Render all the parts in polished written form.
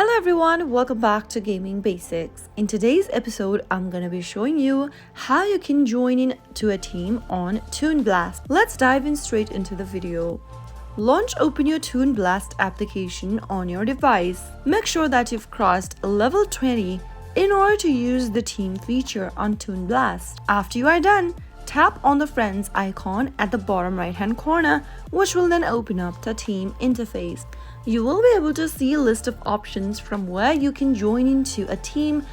Hello everyone, welcome back to Gaming Basics. In today's episode, I'm gonna be showing you how you can join in to a team on Toon Blast. Let's dive in straight into the video. Open your Toon Blast application on your device. Make sure that you've crossed level 20 in order to use the team feature on Toon Blast. After you are done, tap on the friends icon at the bottom right hand corner, which will then open up the team interface. You will be able to see a list of options from where you can join into a team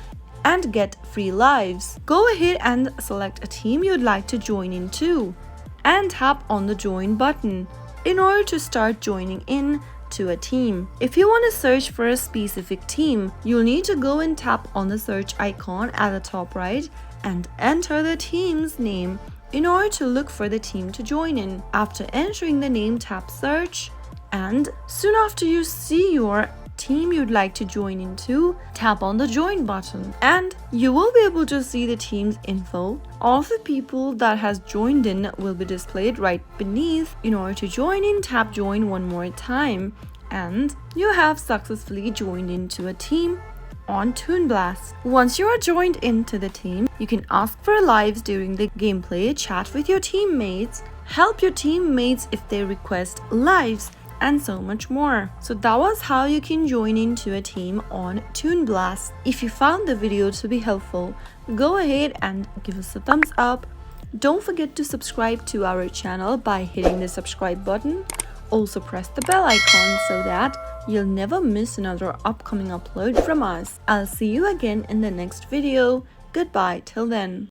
and get free lives. Go ahead and select a team you'd like to join into and tap on the join button in order to start joining in to a team. If you want to search for a specific team, you'll need to go and tap on the search icon at the top right and enter the team's name in order to look for the team to join in. After entering the name, tap search, and soon after you see your team you'd like to join into, tap on the join button and you will be able to see the team's info. All of the people that has joined in will be displayed right beneath. In order to join in, tap join one more time and you have successfully joined into a team on Toon Blast. Once you are joined into the team, you can ask for lives during the gameplay, chat with your teammates, help your teammates if they request lives, and so much more. So that was how you can join into a team on Toon Blast. If you found the video to be helpful, go ahead and give us a thumbs up. Don't forget to subscribe to our channel by hitting the subscribe button. Also press the bell icon so that you'll never miss another upcoming upload from us. I'll see you again in the next video. Goodbye till then.